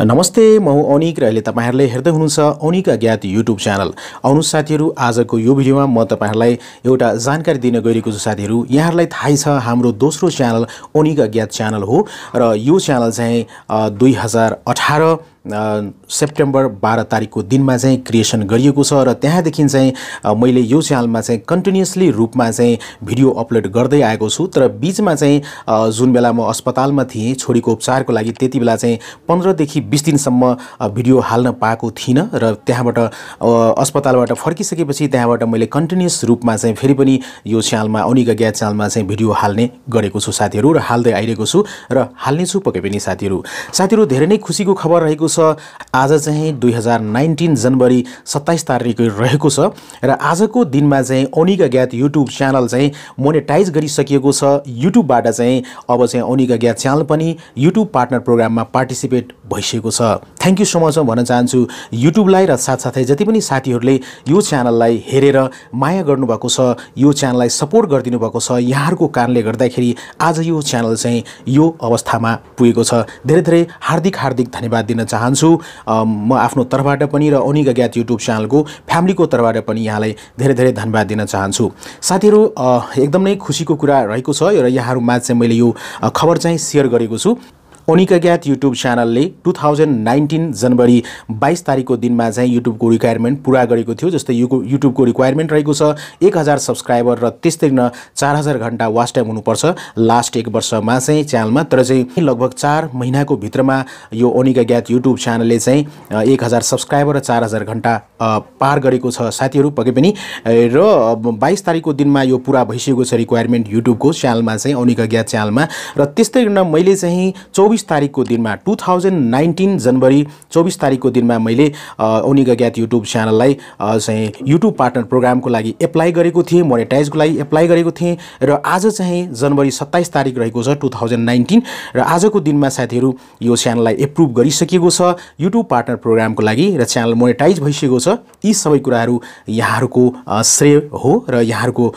नमस्ते, म ओनिक र अहिले तपाईहरुले हेर्दै हुनुहुन्छ ओनिक अज्ञात YouTube च्यानल। आउनु साथीहरु, आजको यो भिडियोमा म तपाईहरुलाई एउटा जानकारी दिन गइरहेको छु। साथीहरु, यहाँहरुलाई थाहै छ हाम्रो दोस्रो च्यानल ओनिक अज्ञात च्यानल हो र यो च्यानल चाहिँ 2018 सेप्टेम्बर 12 तारिकको दिनमा चाहिँ क्रिएसन गरिएको छ र त्यहाँदेखि चाहिँ मैले यो च्यानलमा चाहिँ कन्टिन्युअसली रूपमा चाहिँ भिडियो अपलोड गर्दै आएको छु। तर बीचमा चाहिँ जुन बेला म अस्पतालमा थिएँ छोरीको उपचारको लागि, त्यति बेला चाहिँ 15 देखि 20 दिनसम्म भिडियो हाल्न पाएको थिइनँ र त्यहाँबाट अस्पतालबाट फर्किसकेपछि त्यहाँबाट मैले कन्टिन्युअस रूपमा चाहिँ फेरि पनि यो च्यानलमा ओनिक अज्ञात च्यानलमा चाहिँ भिडियो हाल्ने गरेको छु साथीहरु, र हाल्दै आइरहेको छु र हाल्ने छु पक्कै पनि साथीहरु। धेरै नै खुसीको खबर रहेको छ। आज चाहिँ 2019 जनवरी 27 तारिक रहेको छ र आजको दिनमा चाहिँ ओनिक अज्ञात YouTube च्यानल चाहिँ मोनेटाइज गरिसकिएको छ। युट्युबबाट चाहिँ अब चाहिँ ओनिक अज्ञात च्यानल पनि YouTube पार्टनर प्रोग्राममा पार्टिसिपेट भइसकेको छ। थ्यांक यू सो मच भन्न चाहन्छु युट्युबलाई र साथसाथै जति पनि साथीहरुले यो च्यानललाई हेरेर माया गर्नुभएको छ, यो च्यानललाई सपोर्ट गरिदिनु भएको छ, यहाँहरुको कारणले गर्दाखेरि आज यो च्यानल चाहिँ यो अवस्थामा पुगेको छ। धेरै धेरै हार्दिक धन्यवाद दिन चाहन्छु म आफ्नो तर्फबाट पनि र ओनिक अज्ञात YouTube च्यानलको फ्यामिलीको तर्फबाट पनि यहाँलाई धेरै धेरै धन्यवाद दिन चाहन्छु। साथीहरु, एकदमै खुसीको कुरा रहेको छ र यहाँहरुमा चाहिँ मैले यो खबर चाहिँ शेयर गरेको छु। ओनिक अज्ञात YouTube च्यानलले 2019 जनवरी 22 तारिकको दिनमा चाहिँ युट्युबको रिक्वायरमेन्ट पूरा गरेको थियो। जस्तै युट्युबको रिक्वायरमेन्ट रहेको छ 1000 सब्स्क्राइबर र त्यस्तै न 4000 घण्टा वाच टाइम हुनुपर्छ लास्ट एक वर्षमा चाहिँ च्यानलमा। तर चाहिँ लगभग 4 महिनाको भित्रमा यो ओनिक अज्ञात YouTube च्यानलले चाहिँ 1000 सब्स्क्राइबर र 4000 घण्टा पार गरेको छ साथीहरु पक्कै पनि। र 22 तारिकको दिनमा यो पूरा भइसकेको छ रिक्वायरमेन्ट युट्युबको च्यानलमा चाहिँ ओनिक अज्ञात च्यानलमा। र त्यस्तै न मैले चाहिँ 24 तारिकको दिनमा 2019 जनवरी 24 तारिकको दिनमा मैले ओनिक अज्ञात YouTube च्यानललाई चाहिँ YouTube पार्टनर प्रोग्रामको लागि एप्लाई गरेको थिएँ, मोनेटाइजको लागि एप्लाई गरेको थिएँ। र आज चाहिँ जनवरी 27 तारिक रहेको छ 2019 र आजको दिनमा साथीहरु यो च्यानललाई एप्रुभ गरिसकिएको छ YouTube पार्टनर प्रोग्रामको लागि र च्यानल मोनेटाइज भइसकेको छ। यी सबै कुराहरु यहाँहरुको श्रेय हो र यहाँहरुको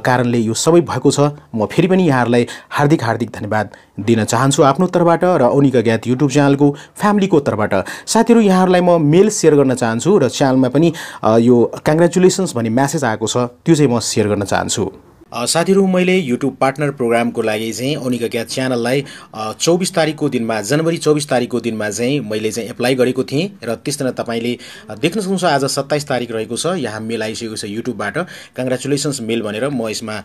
कारणले यो सबै भएको छ। म फेरि पनि यहाँहरुलाई हार्दिक धन्यवाद दिन चाहन्छु आफ्नो तर्फबाट र ओनिक अज्ञात YouTube च्यानलको फ्यामिलीको तर्फबाट। साथीहरु, यहाँहरुलाई म मेल शेयर गर्न चाहन्छु र च्यानलमा पनि यो कंग्रेचुलेसन्स भन्ने मेसेज आएको छ, त्यो चाहिँ म शेयर गर्न चाहन्छु। साथीहरु, मैले YouTube पार्टनर प्रोग्रामको लागि चाहिँ ओनिक अज्ञात च्यानललाई 24 तारिकको दिनमा जनवरी 24 तारिकको दिनमा चाहिँ मैले चाहिँ एप्लाई गरेको थिएँ र त्यसैले तपाईले देख्न सक्नुहुन्छ आज 27 तारिक रहेको छ। यहाँ मेल आइसकेको छ युट्युबबाट कंग्रेचुलेसन्स मेल भनेर। म यसमा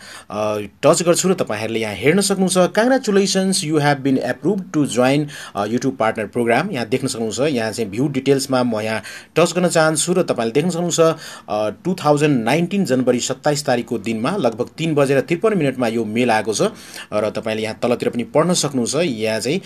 टच गर्छु र तपाईहरुले यहाँ हेर्न सक्नुहुन्छ congratulations you have been approved to join YouTube partner program. यहाँ देख्न सक्नुहुन्छ। यहाँ चाहिँ भ्यू डिटेल्समा म यहाँ टच गर्न चाहन्छु र तपाईले देख्न सक्नुहुन्छ 2019 जनवरी 27 तारिकको दिनमा लगभग 3:53 यो मेल आएको छ र तपाईले यहाँ तलतिर पनि पढ्न सक्नुहुन्छ। यहाँ चाहिँ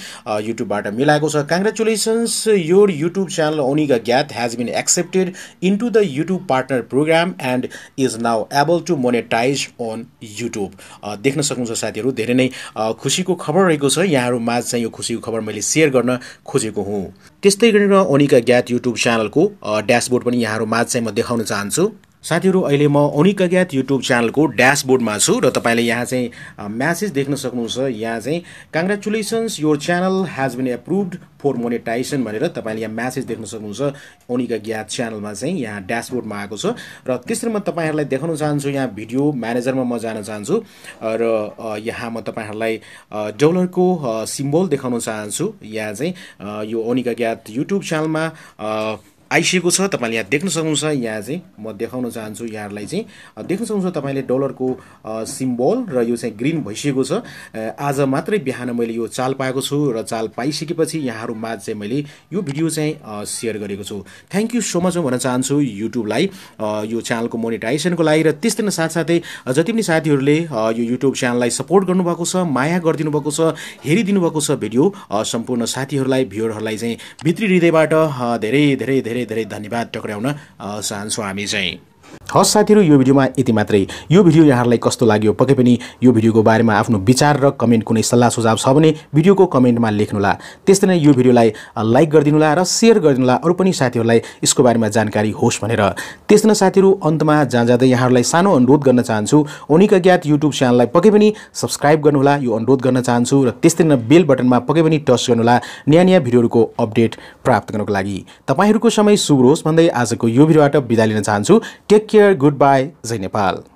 युट्युबबाट मेल आएको छ। Congratulations your YouTube channel Onik Agyat has been accepted into the YouTube partner programme and is now able to monetise on YouTube। देख्न सक्नुहुन्छ साथीहरु, धेरै नै खुसीको खबर रहेको छ। यहाँहरु माझ चाहिँ यो खुसीको खबर मैले शेयर गर्न खोजेको हुँ। त्यस्तै गरेर ओनिक अज्ञात YouTube च्यानलको ड्याशबोर्ड पनि यहाँहरु माझ चाहिँ म देखाउन चाहन्छु। साथीहरु, अहिले म ओनिक अज्ञात YouTube च्यानलको ड्याशबोर्डमा छु र तपाईले यहाँ चाहिँ मेसेज देख्न सक्नुहुन्छ। यहाँ चाहिँ congratulations your channel has been approved for monetization भनेर तपाईले यहाँ मेसेज देख्न सक्नुहुन्छ। ओनिक अज्ञात च्यानलमा चाहिँ यहाँ ड्याशबोर्डमा आएको छ र त्यसरी म तपाईहरुलाई देखाउन चाहन्छु। यहाँ भिडियो म्यानेजरमा म जान चाहन्छु र यहाँ म तपाईहरुलाई डलरको सिम्बल देखाउन चाहन्छु। यहाँ चाहिँ यो ओनिक अज्ञात YouTube च्यानलमा आइसकेको छ। तपाईले यहाँ देख्न सक्नुहुन्छ। यहाँ चाहिँ म देखाउन चाहन्छु यहाँहरुलाई चाहिँ देख्न सक्नुहुन्छ तपाईले डलरको सिम्बल र यो चाहिँ ग्रीन भइसकेको छ। आज मात्रै बिहान मैले यो चाल पाएको छु र चाल पाइसकेपछि यहाँहरु माझ चाहिँ मैले यो भिडियो चाहिँ शेयर गरेको छु। थ्यांक यू सो मच भन्न चाहन्छु युट्युबलाई यो च्यानलको मोनेटाइजेसनको लागि र त्यस्तै नै साथसाथै जति पनि साथीहरुले यो युट्युब च्यानललाई सपोर्ट गर्नुभएको छ, माया गरिदिनु भएको छ, हेरिदिनु भएको छ भिडियो, सम्पूर्ण साथीहरुलाई भ्युअरहरुलाई चाहिँ भित्री हृदयबाट धेरै धेरै धेरै धेरै धन्यवाद टक्राउन चाहन्छौँ हामी चाहिँ। हस् साथीहरु, यो भिडियोमा यति मात्रै। यो भिडियो यहाँहरुलाई कस्तो लाग्यो पक्कै पनि यो भिडियोको बारेमा आफ्नो विचार र कमेन्ट कुनै सल्लाह सुझाव छ भने भिडियोको कमेन्टमा लेख्नुला। त्यस्तै नै यो भिडियोलाई लाइक गरिदिनुला र शेयर गरिदिनुला अरु पनि साथीहरुलाई यसको बारेमा जानकारी होस् भनेर। त्यस्तै नै साथीहरु, अन्तमा जाँदै यहाँहरुलाई सानो अनुरोध गर्न चाहन्छु, ओनिक अज्ञात युट्युब च्यानललाई पक्कै पनि सब्स्क्राइब गर्नुहोला, यो अनुरोध गर्न चाहन्छु र त्यस्तै नै बेल बटनमा पक्कै पनि टच गर्नुहोला नयाँ भिडियोहरुको अपडेट प्राप्त गर्नको लागि। तपाईहरुको समय शुभ होस् भन्दै आजको यो भिडियोबाट बिदा लिन चाहन्छु। टेक केयर, गुड बाय, जय नेपाल।